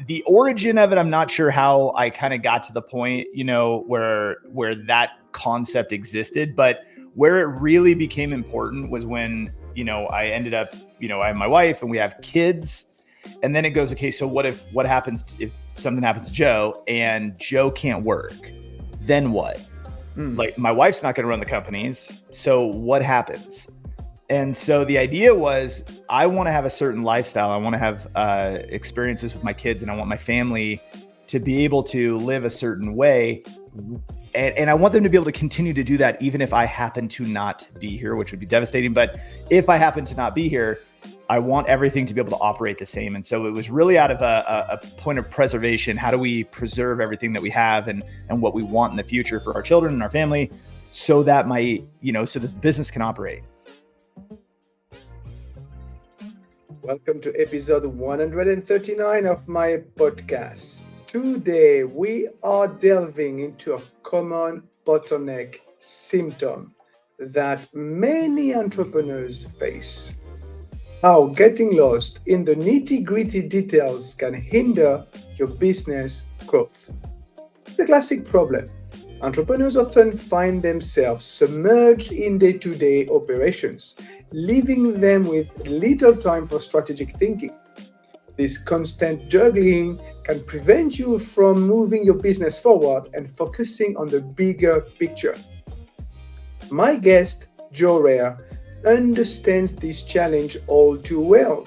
the origin of it, I'm not sure how I kind of got to the point, where that concept existed, but where it really became important was when, I ended up, I have my wife and we have kids. And then it goes, okay, so what happens if something happens to Joe and Joe can't work? Then what? Like, my wife's not going to run the companies. So what happens? And so the idea was, I want to have a certain lifestyle. I want to have experiences with my kids, and I want my family to be able to live a certain way. And I want them to be able to continue to do that, even if I happen to not be here, which would be devastating. But if I happen to not be here, I want everything to be able to operate the same. And so it was really out of a point of preservation. How do we preserve everything that we have and what we want in the future for our children and our family, so that so that the business can operate? Welcome to episode 139 of my podcast. Today, we are delving into a common bottleneck symptom that many entrepreneurs face. How getting lost in the nitty-gritty details can hinder your business growth. It's a classic problem. Entrepreneurs often find themselves submerged in day-to-day operations, leaving them with little time for strategic thinking. This constant juggling can prevent you from moving your business forward and focusing on the bigger picture. My guest, Joe Rare, understands this challenge all too well.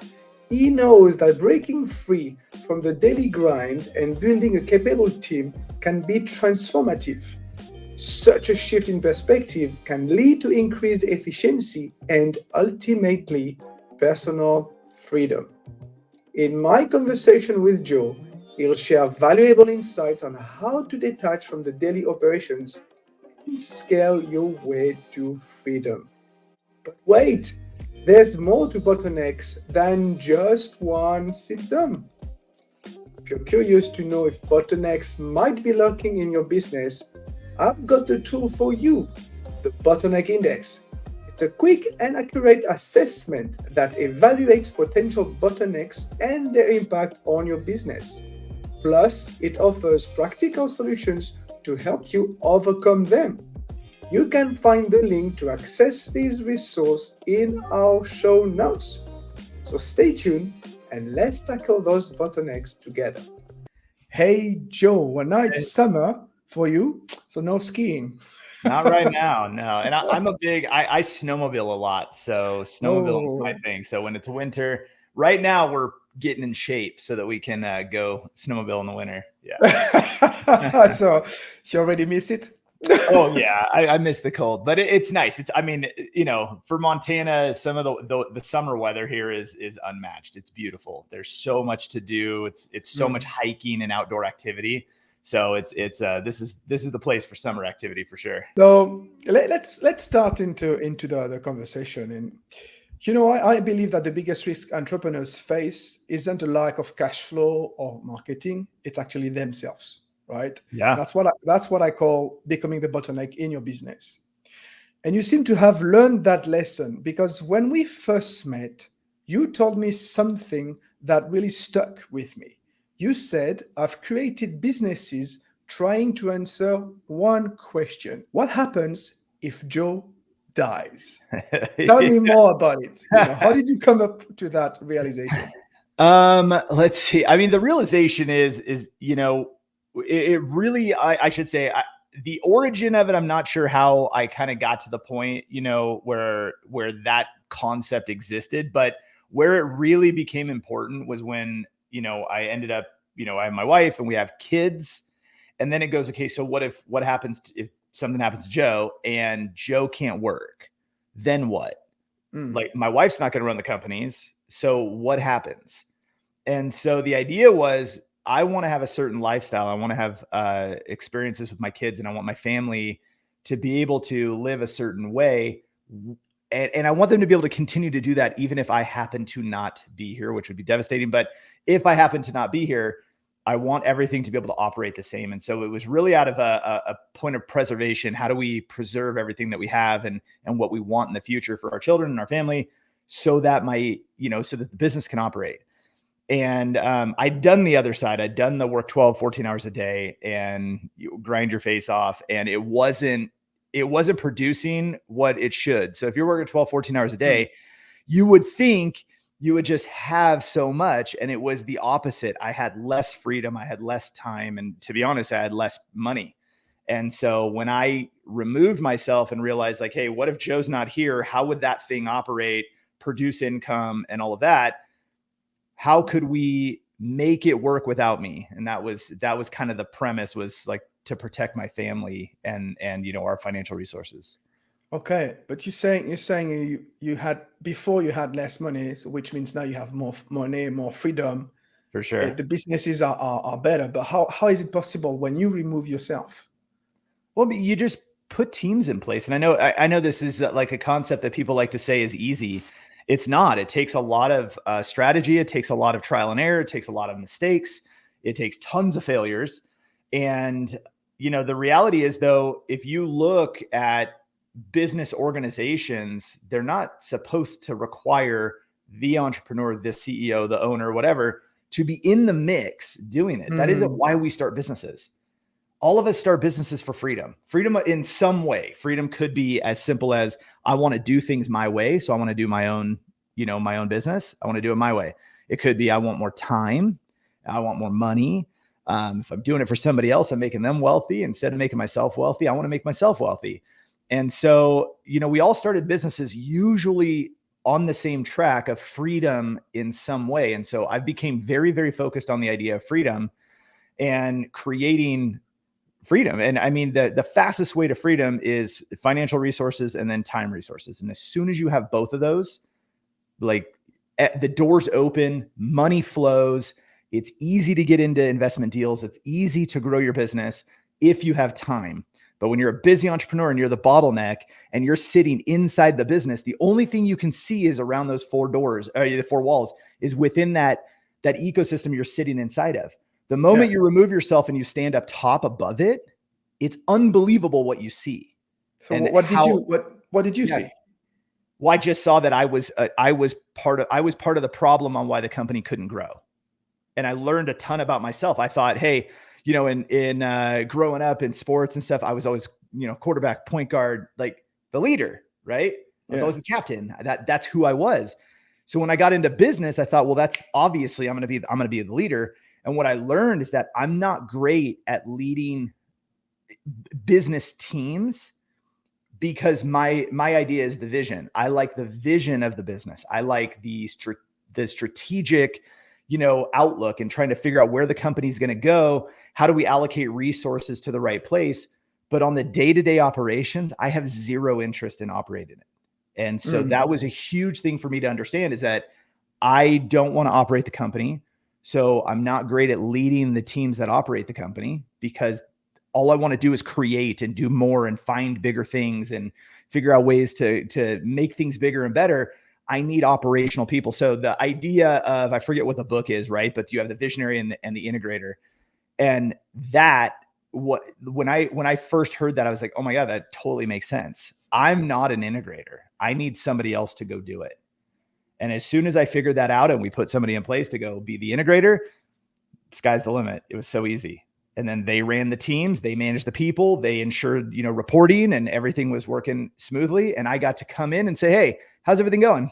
He knows that breaking free from the daily grind and building a capable team can be transformative. Such a shift in perspective can lead to increased efficiency and ultimately personal freedom. In my conversation with Joe, he'll share valuable insights on how to detach from the daily operations and scale your way to freedom. But wait, there's more to bottlenecks than just one symptom. If you're curious to know if bottlenecks might be lurking in your business, I've got the tool for you, the Bottleneck Index. It's a quick and accurate assessment that evaluates potential bottlenecks and their impact on your business. Plus, it offers practical solutions to help you overcome them. You can find the link to access this resource in our show notes. So stay tuned and let's tackle those bottlenecks together. Hey, Joe, I know it's summer for you, so no skiing. Not right now, no. And I'm I snowmobile a lot. So snowmobiling is my thing. So when it's winter, right now we're getting in shape so that we can go snowmobile in the winter. Yeah. So you already miss it? Oh yeah, I miss the cold, but it's nice. For Montana, some of the summer weather here is unmatched. It's beautiful. There's so much to do. It's so much hiking and outdoor activity. So this is the place for summer activity for sure. So let's start into the conversation. And I believe that the biggest risk entrepreneurs face isn't a lack of cash flow or marketing. It's actually themselves, right? Yeah. That's what I call becoming the bottleneck in your business. And you seem to have learned that lesson, because when we first met, you told me something that really stuck with me. You said, I've created businesses trying to answer one question. What happens if Joe dies? Tell me more about it. How did you come up to that realization? Let's see. I mean, the realization is it really, I should say, the origin of it, I'm not sure how I kind of got to the point, where that concept existed, but where it really became important was when, I ended up, I have my wife and we have kids. And then it goes, okay, so what happens if something happens to Joe and Joe can't work? Then what? Like, my wife's not going to run the companies. So what happens? And so the idea was, I want to have a certain lifestyle. I want to have experiences with my kids, and I want my family to be able to live a certain way. And I want them to be able to continue to do that, even if I happen to not be here, which would be devastating. But if I happen to not be here, I want everything to be able to operate the same. And so it was really out of a point of preservation. How do we preserve everything that we have and what we want in the future for our children and our family, so that so that the business can operate? And I'd done the other side. I'd done the work 12, 14 hours a day and you grind your face off. And it wasn't producing what it should. So if you're working 12, 14 hours a day, you would think you would just have so much. And it was the opposite. I had less freedom. I had less time. And to be honest, I had less money. And so when I removed myself and realized like, hey, what if Joe's not here? How would that thing operate, produce income and all of that? How could we make it work without me? And that was kind of the premise, was like to protect my family and our financial resources. Okay, but you're saying you had before you had less money, so which means now you have more money, more freedom. For sure. The businesses are better, but how is it possible when you remove yourself? Well, you just put teams in place. And I know this is like a concept that people like to say is easy. It's not. It takes a lot of strategy. It takes a lot of trial and error. It takes a lot of mistakes. It takes tons of failures. And, the reality is, though, if you look at business organizations, they're not supposed to require the entrepreneur, the CEO, the owner, whatever, to be in the mix doing it. That isn't why we start businesses. All of us start businesses for freedom. Freedom in some way. Freedom could be as simple as I want to do things my way. So I want to do my own, my own business. I want to do it my way. It could be I want more time. I want more money. If I'm doing it for somebody else, I'm making them wealthy. Instead of making myself wealthy, I want to make myself wealthy. And so, we all started businesses usually on the same track of freedom in some way. And so I became very, very focused on the idea of freedom and creating freedom. And I mean, the fastest way to freedom is financial resources and then time resources. And as soon as you have both of those, like the doors open, money flows. It's easy to get into investment deals. It's easy to grow your business if you have time. But when you're a busy entrepreneur and you're the bottleneck and you're sitting inside the business, the only thing you can see is around those four doors, or the four walls, is within that ecosystem you're sitting inside of. The moment you remove yourself and you stand up top above it, it's unbelievable what you see. So what did you see? Well, I just saw that I was part of the problem on why the company couldn't grow. And I learned a ton about myself. I thought, hey, in growing up in sports and stuff, I was always, quarterback, point guard, like the leader, right? I was always the captain. That's who I was. So when I got into business, I thought, well, that's obviously I'm going to be the leader. And what I learned is that I'm not great at leading business teams because my idea is the vision. I like the vision of the business. I like the strategic, outlook and trying to figure out where the company's going to go. How do we allocate resources to the right place? But on the day-to-day operations, I have zero interest in operating it. And so that was a huge thing for me to understand, is that I don't want to operate the company. So I'm not great at leading the teams that operate the company, because all I want to do is create and do more and find bigger things and figure out ways to make things bigger and better. I need operational people. So the idea of, I forget what the book is, right? But you have the visionary and the integrator. And when I first heard that, I was like, oh my God, that totally makes sense. I'm not an integrator. I need somebody else to go do it. And as soon as I figured that out and we put somebody in place to go be the integrator, sky's the limit. It was so easy. And then they ran the teams, they managed the people, they ensured, reporting, and everything was working smoothly. And I got to come in and say, hey, how's everything going?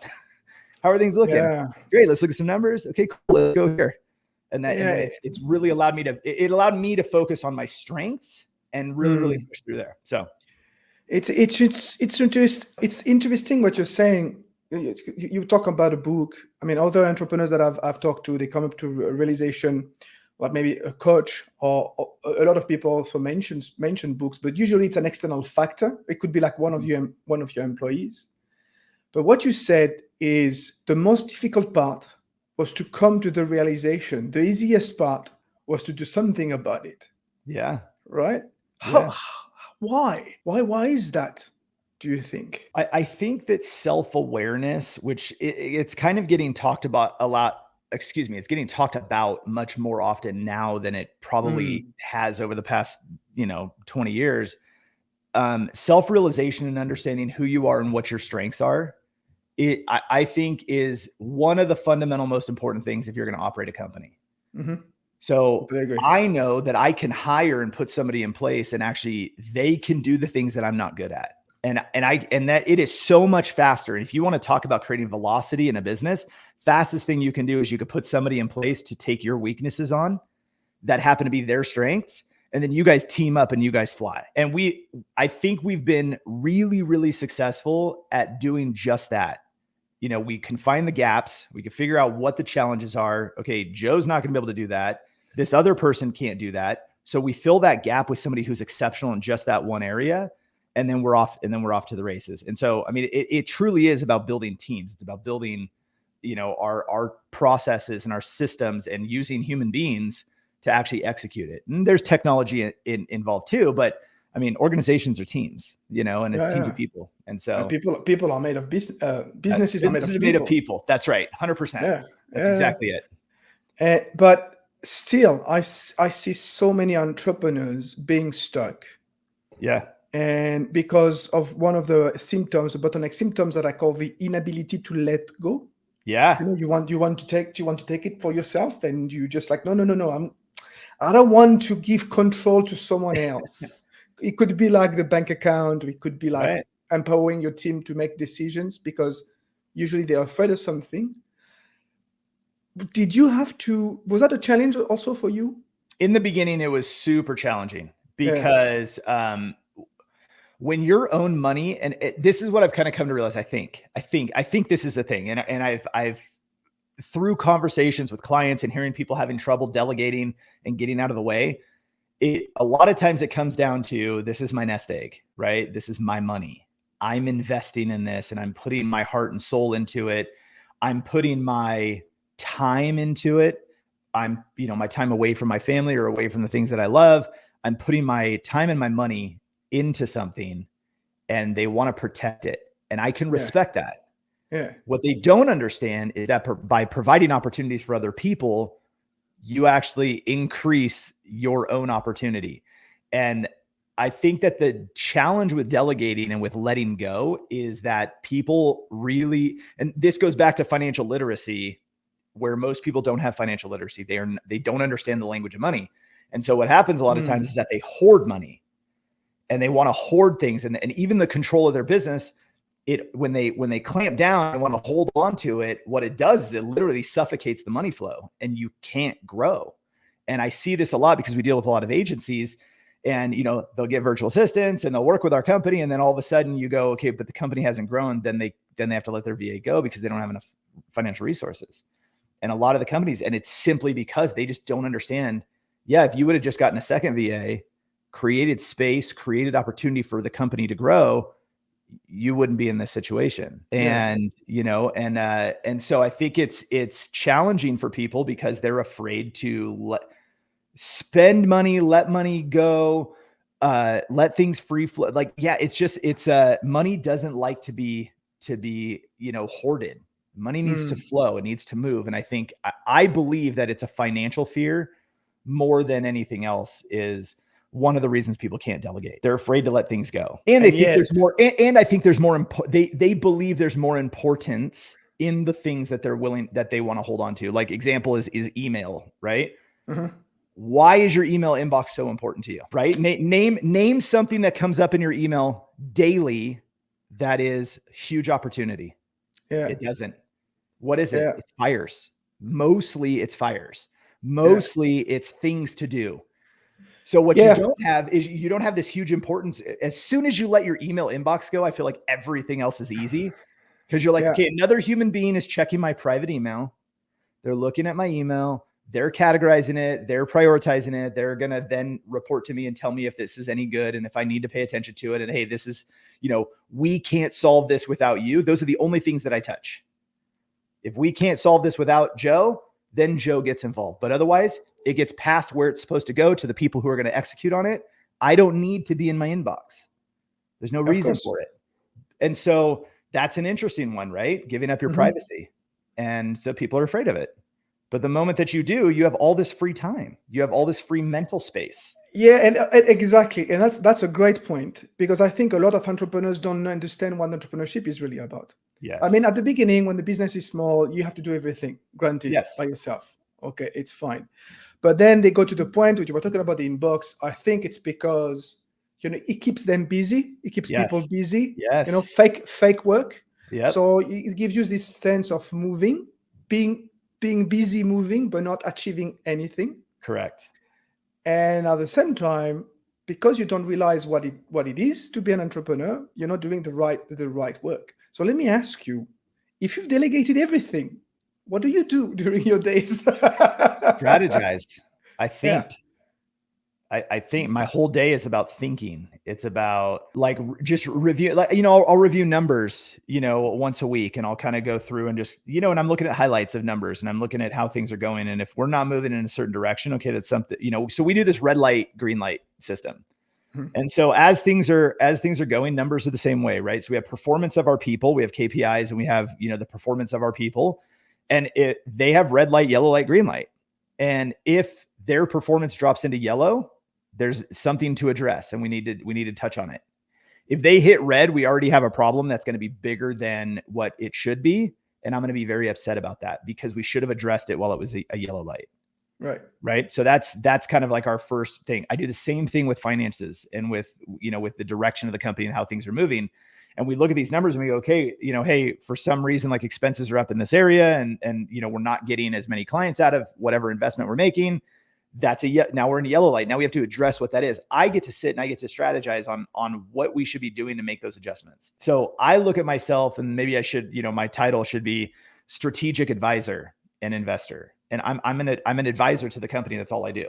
How are things looking? Yeah. Great. Let's look at some numbers. Okay, cool. Let's go here. And it's really allowed me to focus on my strengths and really push through there. So it's interesting what you're saying. You talk about a book. I mean, other entrepreneurs that I've talked to, they come up to a realization. What maybe a coach or a lot of people also mention books, but usually it's an external factor. It could be like one of your employees. But what you said is the most difficult part was to come to the realization. The easiest part was to do something about it. Yeah. Right? Yeah. Why? Why is that, do you think? I think that self-awareness, which it's kind of getting talked about a lot. It's getting talked about much more often now than it probably has over the past, 20 years. Self-realization and understanding who you are and what your strengths are I think is one of the fundamental most important things if you're going to operate a company. So I know that I can hire and put somebody in place and actually they can do the things that I'm not good at. And that it is so much faster. And if you want to talk about creating velocity in a business, fastest thing you can do is you could put somebody in place to take your weaknesses on that happen to be their strengths. And then you guys team up and you guys fly. And I think we've been really, really successful at doing just that. We can find the gaps. We can figure out what the challenges are. Okay, Joe's not going to be able to do that. This other person can't do that. So we fill that gap with somebody who's exceptional in just that one area. And then we're off to the races. And so, I mean, it truly is about building teams. It's about building, our processes and our systems and using human beings to actually execute it. And there's technology involved too, but I mean, organizations are teams, and it's teams of people. And so people are made of businesses are made of people. That's right. 100%. Yeah. That's exactly it. But still, I see so many entrepreneurs being stuck. Yeah. And because of one of the symptoms, the bottleneck symptoms that I call the inability to let go. Yeah. You want to take it for yourself, and you just like, no. I don't want to give control to someone else. It could be like the bank account. It could be like empowering your team to make decisions, because usually they're afraid of something. Was that a challenge also for you? In the beginning, it was super challenging because when your own money, and this is what I've kind of come to realize, I think this is the thing. And I've through conversations with clients and hearing people having trouble delegating and getting out of the way, a lot of times it comes down to, this is my nest egg, right? This is my money. I'm investing in this and I'm putting my heart and soul into it. I'm putting my time into it. I'm, my time away from my family or away from the things that I love. I'm putting my time and my money into something, and they want to protect it. And I can respect that. Yeah. What they don't understand is that by providing opportunities for other people, you actually increase your own opportunity. And I think that the challenge with delegating and with letting go is that people really, and this goes back to financial literacy, where most people don't have financial literacy. They don't understand the language of money. And so what happens a lot of times is that they hoard money, and they want to hoard things, and even the control of their business. When they clamp down and want to hold on to it, what it does is it literally suffocates the money flow, and you can't grow. And I see this a lot because we deal with a lot of agencies, and they'll get virtual assistants and they'll work with our company, and then all of a sudden you go, okay, but the company hasn't grown. Then they have to let their VA go because they don't have enough financial resources. And a lot of the companies, and it's simply because they just don't understand. Yeah, if you would have just gotten a second VA, created space, created opportunity for the company to grow, you wouldn't be in this situation. And, and so I think it's challenging for people because they're afraid to spend money, let money go, let things free flow. Like, money doesn't like to be, hoarded. Money needs to flow. It needs to move. And I think, I believe that it's a financial fear more than anything else is one of the reasons people can't delegate. They're afraid to let things go. And they think there's more, and I think there's more, they believe there's more importance in the things that they want to hold on to. Like example is email, right? Why is your email inbox so important to you, right? Name something that comes up in your email daily that is huge opportunity. It doesn't. What is it? It's fires. Mostly it's fires. Mostly it's things to do. So what you don't have is you don't have this huge importance. As soon as you let your email inbox go, I feel like everything else is easy, because you're like, okay, another human being is checking my private email. They're looking at my email. They're categorizing it. They're prioritizing it. They're going to then report to me and tell me if this is any good and if I need to pay attention to it. And hey, this is, we can't solve this without you. Those are the only things that I touch. If we can't solve this without Joe, then Joe gets involved. But otherwise, it gets past where it's supposed to go to the people who are going to execute on it. I don't need to be in my inbox. There's no reason for it. And so that's an interesting one, right? Giving up your privacy. And so people are afraid of it. But the moment that you do, you have all this free time. You have all this free mental space. Yeah, and exactly, and that's a great point, because I think a lot of entrepreneurs don't understand what entrepreneurship is really about. Yes. I mean, at the beginning, when the business is small, you have to do everything, granted, Yes. by yourself. Okay, it's fine. But then they go to the point which you were talking about, the inbox. I think it's because it keeps them busy. It keeps people Yes. busy. Yes. Fake work. Yep. So it gives you this sense of moving, being busy, moving, but not achieving anything. Correct. And at the same time, because you don't realize what it is to be an entrepreneur, you're not doing the right work. So let me ask you, if you've delegated everything, what do you do during your days? Strategize. I think. Yeah. I think my whole day is about thinking. It's about like just review, like, I'll review numbers, once a week, and I'll kind of go through and just, and I'm looking at highlights of numbers, and I'm looking at how things are going. And if we're not moving in a certain direction, okay, that's something, so we do this red light, green light system. And so as things are going, numbers are the same way, right? So we have performance of our people, we have KPIs, and we have, the performance of our people, and they have red light, yellow light, green light. And if their performance drops into yellow, there's something to address, and we need to touch on it. If they hit red, we already have a problem that's going to be bigger than what it should be. And I'm going to be very upset about that, because we should have addressed it while it was a yellow light. Right. So that's kind of like our first thing. I do the same thing with finances and with the direction of the company and how things are moving. And we look at these numbers and we go, okay, hey, for some reason, like expenses are up in this area, and we're not getting as many clients out of whatever investment we're making. Now we're in a yellow light. Now we have to address what that is. I get to sit and I get to strategize on what we should be doing to make those adjustments. So I look at myself, and maybe I should, my title should be strategic advisor and investor. And I'm an advisor to the company. That's all I do.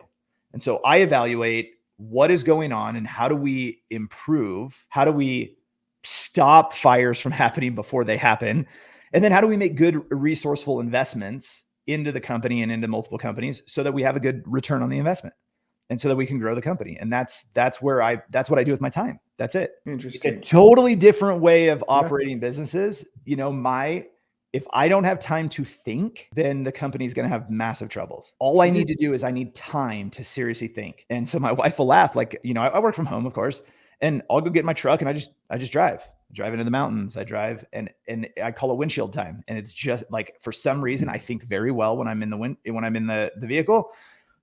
And so I evaluate what is going on and how do we improve? How do we stop fires from happening before they happen? And then how do we make good, resourceful investments into the company and into multiple companies so that we have a good return on the investment, and so that we can grow the company? And that's what I do with my time. That's it. Interesting. It's a totally different way of operating businesses. If I don't have time to think, then the company's going to have massive troubles. All I need to do is I need time to seriously think. And so my wife will laugh, like, I work from home, of course, and I'll go get in my truck and I just drive. I drive into the mountains. I drive and I call it windshield time. And it's just like, for some reason, I think very well when I'm in the vehicle,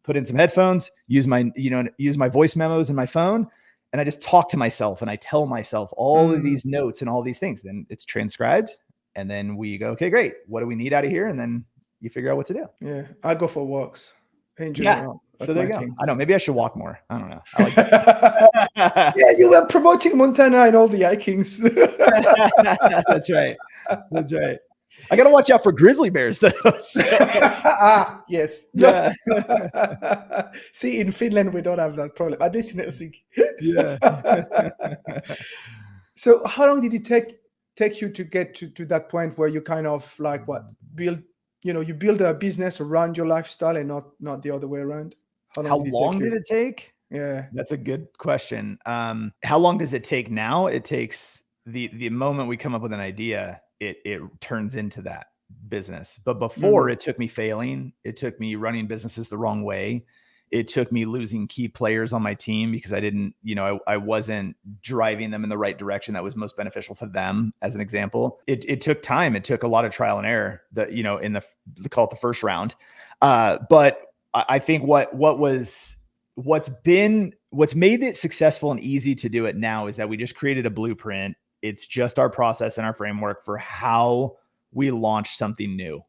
put in some headphones, use my voice memos in my phone. And I just talk to myself and I tell myself all of these notes and all these things. Then it's transcribed. And then we go, okay, great. What do we need out of here? And then you figure out what to do. Yeah. I go for walks in general. So there you go. I know. Maybe I should walk more. I don't know. I like that. Yeah, you were promoting Montana and all the hikings. That's right. That's right. I got to watch out for grizzly bears, though. Yes. Yeah. See, in Finland, we don't have that problem. At least in Helsinki. Yeah. So how long did it take you to get to that point where you kind of like build a business around your lifestyle and not the other way around? How long did it take? Yeah, that's a good question. How long does it take now? It takes the moment we come up with an idea, it turns into that business. But before, it took me failing. It took me running businesses the wrong way. It took me losing key players on my team because I didn't, I wasn't driving them in the right direction that was most beneficial for them, as an example. It took time. It took a lot of trial and error that, in call it the first round. But I think what's made it successful and easy to do it now is that we just created a blueprint. It's just our process and our framework for how we launch something new.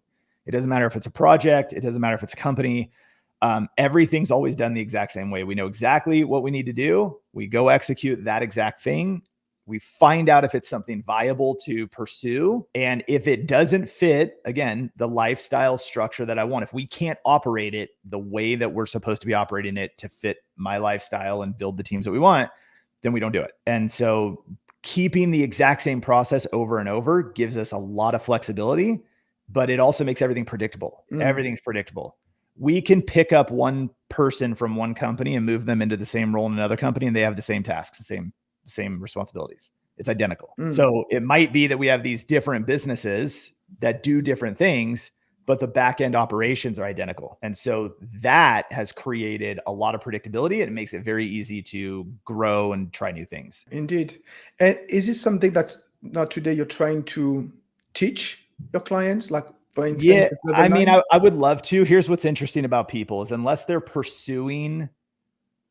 It doesn't matter if it's a project. It doesn't matter if it's a company. Everything's always done the exact same way. We know exactly what we need to do. We go execute that exact thing. We find out if it's something viable to pursue. And if it doesn't fit, again, the lifestyle structure that I want, if we can't operate it the way that we're supposed to be operating it to fit my lifestyle and build the teams that we want, then we don't do it. And so keeping the exact same process over and over gives us a lot of flexibility, but it also makes everything predictable. Everything's predictable. We can pick up one person from one company and move them into the same role in another company, and they have the same tasks, the same responsibilities. It's identical. So it might be that we have these different businesses that do different things, but the back end operations are identical. And so that has created a lot of predictability, and it makes it very easy to grow and try new things. Indeed. And is this something that now today you're trying to teach your clients? Like, for instance, Yeah, with level I mean, 9? I would love to. Here's what's interesting about people is unless they're pursuing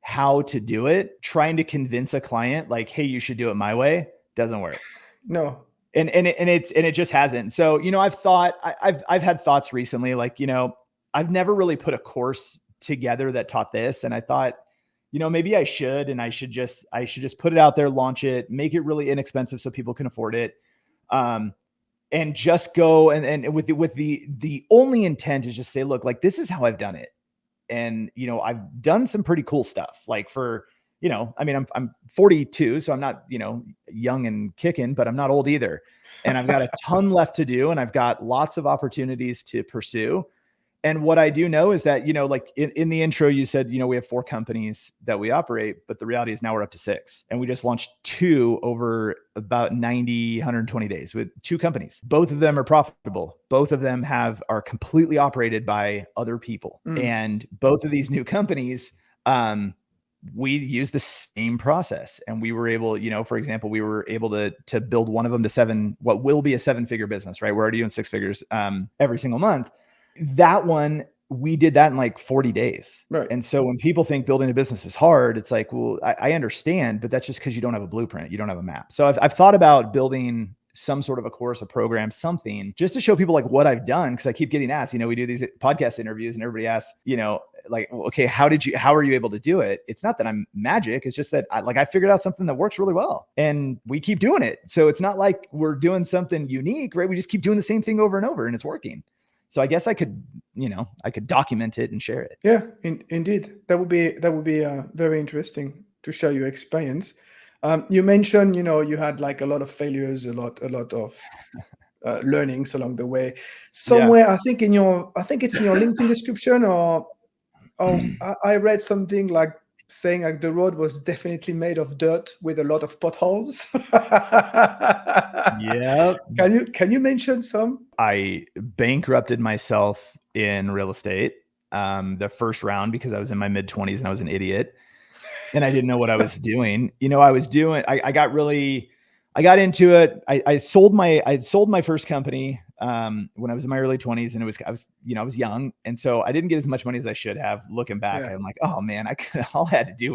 how to do it, trying to convince a client like, hey, you should do it my way, doesn't work. No. And it just hasn't. So, I've had thoughts recently, like, I've never really put a course together that taught this. And I thought, maybe I should, and I should just put it out there, launch it, make it really inexpensive so people can afford it. And just go and with the only intent is just say, look, like, this is how I've done it. And, I've done some pretty cool stuff, like I'm 42, so I'm not, young and kicking, but I'm not old either. And I've got a ton left to do, and I've got lots of opportunities to pursue. And what I do know is that, like in the intro, you said, we have 4 companies that we operate, but the reality is now we're up to 6. And we just launched 2 over about 90, 120 days with 2 companies. Both of them are profitable. Both of them are completely operated by other people. And both of these new companies, we use the same process, and we were able, for example, we were able to build one of them to what will be a 7-figure business, right? We're already doing 6 figures every single month. That one, we did that in like 40 days. Right. And so when people think building a business is hard, it's like, well, I understand, but that's just because you don't have a blueprint. You don't have a map. So I've thought about building some sort of a course, a program, something just to show people like what I've done. Cause I keep getting asked, we do these podcast interviews and everybody asks, like, okay, how are you able to do it? It's not that I'm magic. It's just that I figured out something that works really well, and we keep doing it. So it's not like we're doing something unique, right? We just keep doing the same thing over and over, and it's working. So I guess I could document it and share it. Yeah, indeed. That would be very interesting to share your experience. You mentioned, you had like a lot of failures, a lot of learnings along the way. Somewhere, I think it's in your LinkedIn description, or I read something like saying like the road was definitely made of dirt with a lot of potholes. Yeah. Can you mention some? I bankrupted myself in real estate the first round because I was in my mid-20s and I was an idiot and I didn't know what I was doing. I got into it. I sold my first company when I was in my early 20s, and I was young, and so I didn't get as much money as I should have. Looking back, I'm like, oh man, all I had to do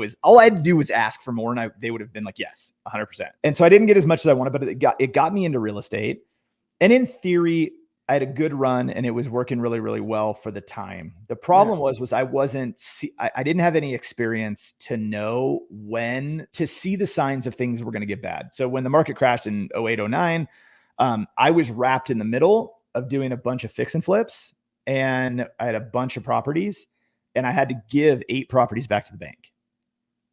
was ask for more, and they would have been like, yes, 100%. And so I didn't get as much as I wanted, but it got me into real estate. And in theory, I had a good run and it was working really, really well for the time. The problem was I didn't have any experience to know when to see the signs of things were going to get bad. So when the market crashed in 08, 09, I was wrapped in the middle of doing a bunch of fix and flips, and I had a bunch of properties, and I had to give 8 properties back to the bank.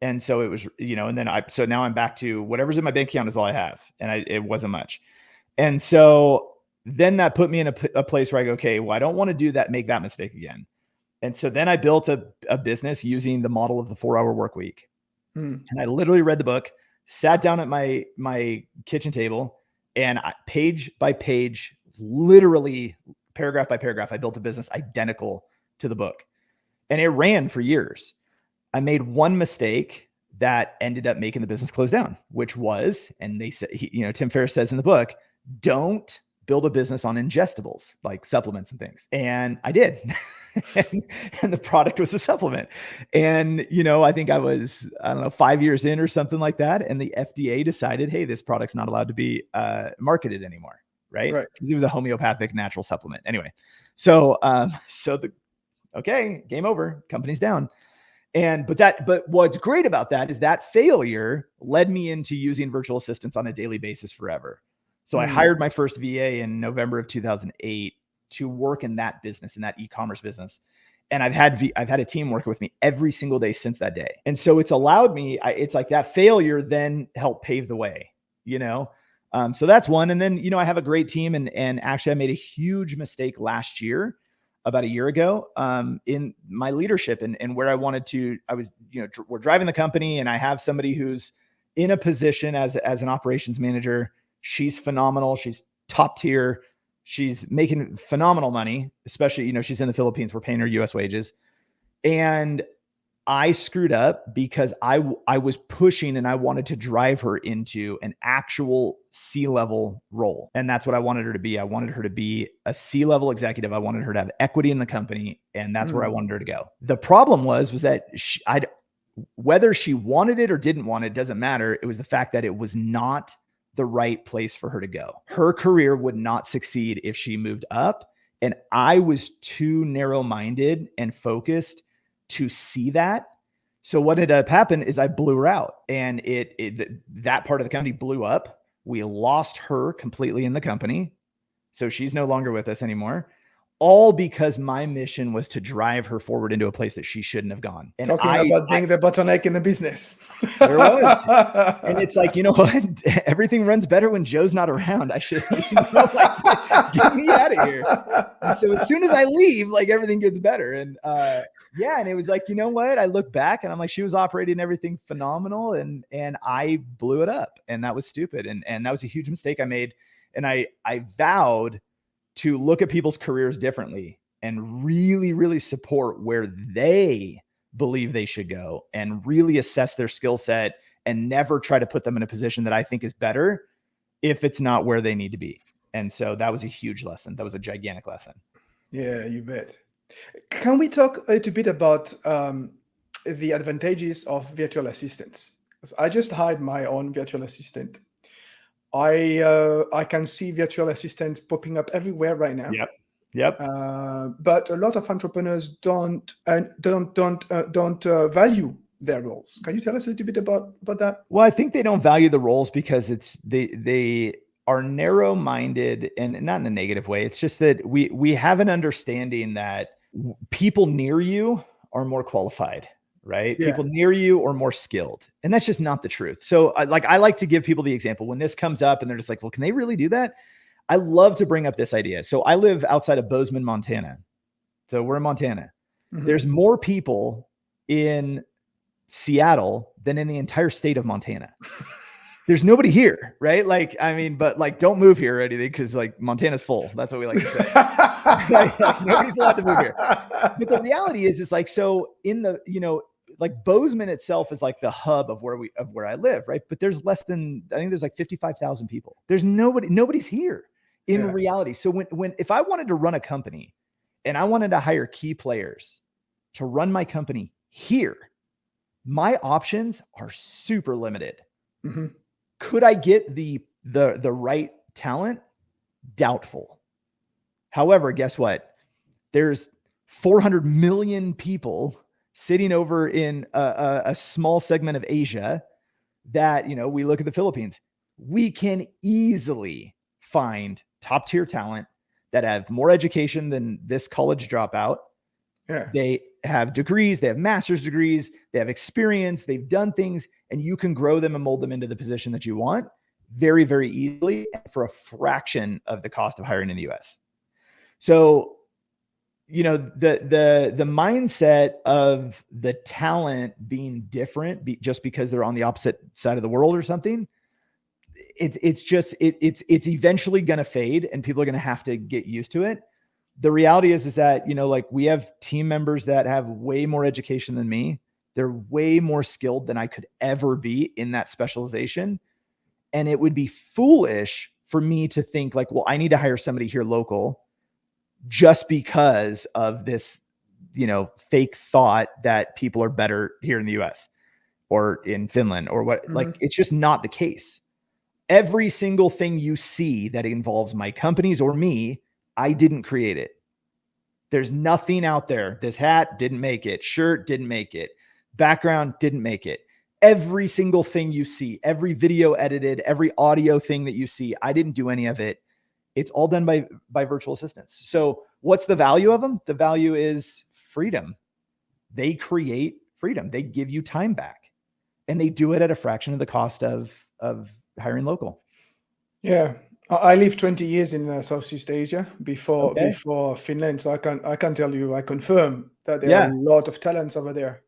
And so it was, and then so now I'm back to whatever's in my bank account is all I have. And it wasn't much. And so then that put me in a place where I go, okay, well, I don't want to make that mistake again. And so then I built a business using the model of the 4-hour work week. And I literally read the book, sat down at my kitchen table, and page by page, literally paragraph by paragraph, I built a business identical to the book. And it ran for years. I made one mistake that ended up making the business close down, which was, and they said, Tim Ferriss says in the book, don't build a business on ingestibles like supplements and things. And I did. and the product was a supplement. And, I think I was, 5 years in or something like that. And the FDA decided, hey, this product's not allowed to be marketed anymore. Right. Because it was a homeopathic natural supplement. Anyway. So, okay, game over, company's down. But what's great about that is that failure led me into using virtual assistants on a daily basis forever. So I hired my first VA in November of 2008 to work in that business, in that e-commerce business. And I've had a team working with me every single day since that day. And so it's allowed me, it's like that failure then helped pave the way, so that's one. And then, I have a great team, and actually I made a huge mistake last year, about a year ago, in my leadership and where we're driving the company, and I have somebody who's in a position as an operations manager. She's phenomenal. She's top tier. She's making phenomenal money, especially, she's in the Philippines. We're paying her US wages. And I screwed up because I was pushing and I wanted to drive her into an actual C-level role. And that's what I wanted her to be. I wanted her to be a C-level executive. I wanted her to have equity in the company. And that's where I wanted her to go. The problem was that whether she wanted it or didn't want it, doesn't matter. It was the fact that it was not the right place for her to go. Her career would not succeed if she moved up. And I was too narrow-minded and focused to see that. So what ended up happening is I blew her out, and that part of the company blew up. We lost her completely in the company. So she's no longer with us anymore. All because my mission was to drive her forward into a place that she shouldn't have gone. And Talking about being the bottleneck in the business. There was. And it's like, you know what? Everything runs better when Joe's not around. I should, get me out of here. And so as soon as I leave, everything gets better. And and it was like, you know what? I look back and I'm like, she was operating everything phenomenal, and I blew it up, and that was stupid. And that was a huge mistake I made. And I vowed to look at people's careers differently and really, really support where they believe they should go, and really assess their skill set, and never try to put them in a position that I think is better if it's not where they need to be. And so that was a huge lesson. That was a gigantic lesson. Yeah, you bet. Can we talk a little bit about the advantages of virtual assistants? I just hired my own virtual assistant. I can see virtual assistants popping up everywhere right now. Yep. But a lot of entrepreneurs don't value their roles. Can you tell us a little bit about that? Well, I think they don't value the roles because they are narrow-minded, and not in a negative way. It's just that we have an understanding that people near you are more qualified. Right? Yeah. People near you are more skilled. And that's just not the truth. So I like to give people the example when this comes up and they're just like, well, can they really do that? I love to bring up this idea. So I live outside of Bozeman, Montana. So we're in Montana. Mm-hmm. There's more people in Seattle than in the entire state of Montana. There's nobody here, right? But don't move here or anything, because Montana's full. That's what we like to say. Nobody's allowed to move here. But the reality is, it's so in the, Bozeman itself is the hub of where I live, right? But there's I think there's 55,000 people. There's nobody's here in reality. So if I wanted to run a company and I wanted to hire key players to run my company here, my options are super limited. Mm-hmm. Could I get the right talent? Doubtful. However, guess what? There's 400 million people sitting over in a small segment of Asia that, we look at the Philippines. We can easily find top tier talent that have more education than this college dropout. Yeah. They have degrees, they have master's degrees, they have experience, they've done things, and you can grow them and mold them into the position that you want very, very easily for a fraction of the cost of hiring in the US. So, the mindset of the talent being different just because they're on the opposite side of the world or something, it's eventually going to fade, and people are going to have to get used to it. The reality is that, we have team members that have way more education than me. They're way more skilled than I could ever be in that specialization. And it would be foolish for me to think well, I need to hire somebody here local just because of this, fake thought that people are better here in the US or in Finland or what. Mm-hmm. It's just not the case. Every single thing you see that involves my companies or me, I didn't create it. There's nothing out there. This hat didn't make it. Shirt didn't make it. Background didn't make it. Every single thing you see, every video edited, every audio thing that you see, I didn't do any of it. It's all done by virtual assistants. So what's the value of them? The value is freedom. They create freedom. They give you time back, and they do it at a fraction of the cost of hiring local. Yeah. I lived 20 years in Southeast Asia before Finland. So I can tell you, I confirm that there are a lot of talents over there.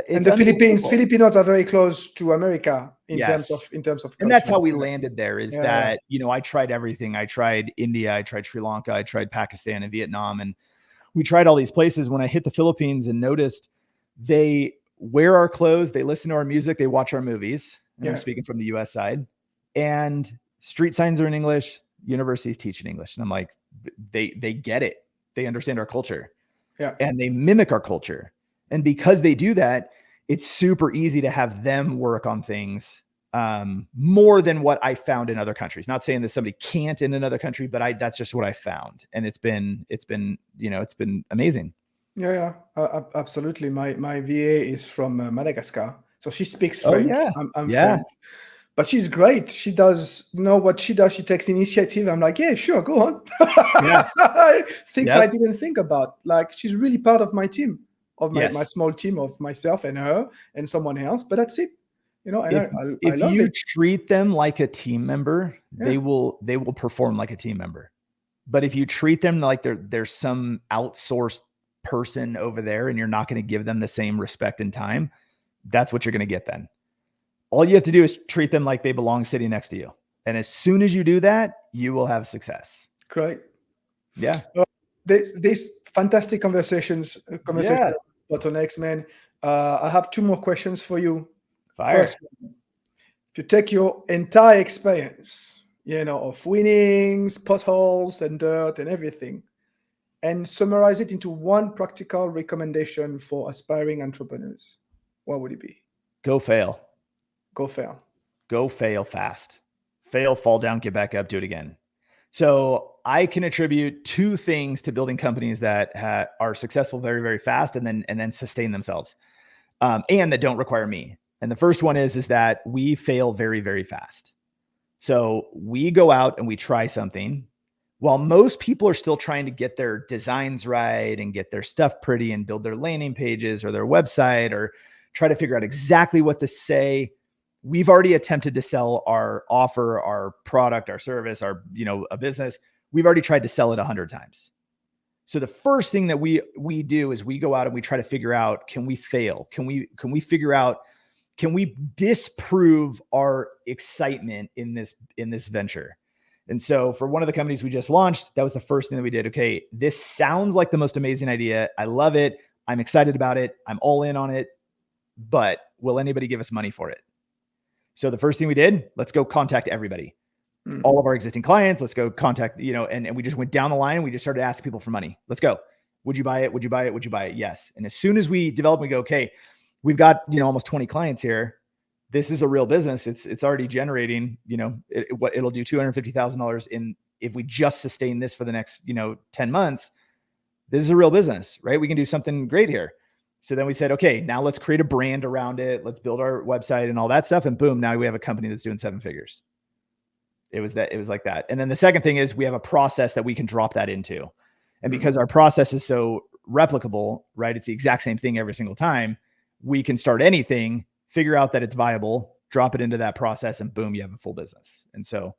And the unbelievable. Filipinos are very close to America in Yes. terms of And that's culture. how we landed there is Yeah. that, I tried everything. I tried India, I tried Sri Lanka, I tried Pakistan and Vietnam. And we tried all these places. When I hit the Philippines and noticed they wear our clothes, they listen to our music, they watch our movies. And I'm speaking from the US side. And street signs are in English, universities teach in English. And I'm like, they get it. They understand our culture. Yeah. And they mimic our culture. And because they do that, it's super easy to have them work on things more than what I found in other countries. Not saying that somebody can't in another country, but that's just what I found. And it's been amazing. Yeah, absolutely. My VA is from Madagascar, so she speaks French. Yeah. I'm French, but she's great. She does, what she does. She takes initiative. I'm like, yeah, sure, go on. Yeah. Things I didn't think about. Like, she's really part of my team, of my small team of myself and her and someone else. But that's it. And I love you it. treat them like a team member, they will perform like a team member. But if you treat them like they're some outsourced person over there and you're not going to give them the same respect and time, that's what you're going to get then. All you have to do is treat them like they belong sitting next to you. And as soon as you do that, you will have success. Great. Yeah. These fantastic conversations bottlenecks, man. I have 2 more questions for you. Fire. First, if you take your entire experience, of winnings, potholes and dirt and everything, and summarize it into one practical recommendation for aspiring entrepreneurs, what would it be? Go fail. Go fail. Go fail fast. Fail, fall down, get back up, do it again. So I can attribute 2 things to building companies that are successful very, very fast and then sustain themselves, and that don't require me. And the first one is that we fail very, very fast. So we go out and we try something while most people are still trying to get their designs right and get their stuff pretty and build their landing pages or their website or try to figure out exactly what to say. We've already attempted to sell our offer, our product, our service, our, a business. We've already tried to sell it 100 times. So the first thing that we do is we go out and we try to figure out, can we fail? Can we figure out, can we disprove our excitement in this venture? And so for one of the companies we just launched, that was the first thing that we did. Okay, this sounds like the most amazing idea. I love it. I'm excited about it. I'm all in on it. But will anybody give us money for it? So the first thing we did, let's go contact everybody. All of our existing clients, let's go contact, and we just went down the line and we just started asking people for money. Let's go. Would you buy it? Would you buy it? Would you buy it? Yes. And as soon as we develop, we go, okay, we've got, almost 20 clients here. This is a real business. It's already generating, it'll do $250,000 if we just sustain this for the next, 10 months. This is a real business, right? We can do something great here. So then we said, okay, now let's create a brand around it. Let's build our website and all that stuff. And boom, now we have a company that's doing 7 figures. It was like that. And then the second thing is we have a process that we can drop that into. And because our process is so replicable, right? It's the exact same thing every single time. We can start anything, figure out that it's viable, drop it into that process, and boom, you have a full business. And so,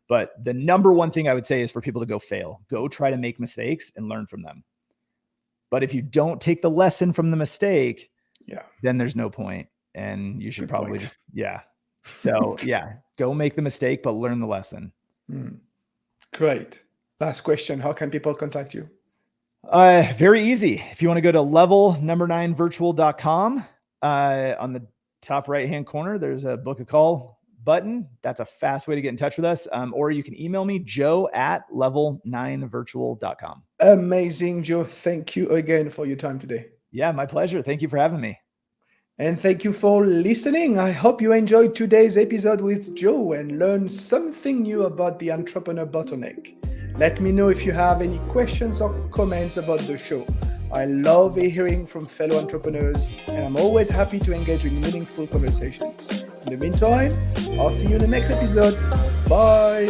but the number one thing I would say is for people to go fail, go try to make mistakes and learn from them. But if you don't take the lesson from the mistake, then there's no point. And you should probably just, So go make the mistake, but learn the lesson. Great. Last question. How can people contact you? Very easy. If you want to go to level9virtual.com, on the top right-hand corner, there's a book a call button. That's a fast way to get in touch with us. Or you can email me, joe@level9virtual.com. Amazing, Joe. Thank you again for your time today. Yeah, my pleasure. Thank you for having me. And thank you for listening. I hope you enjoyed today's episode with Joe and learned something new about the entrepreneur bottleneck. Let me know if you have any questions or comments about the show. I love hearing from fellow entrepreneurs, and I'm always happy to engage in meaningful conversations. In the meantime, I'll see you in the next episode. Bye.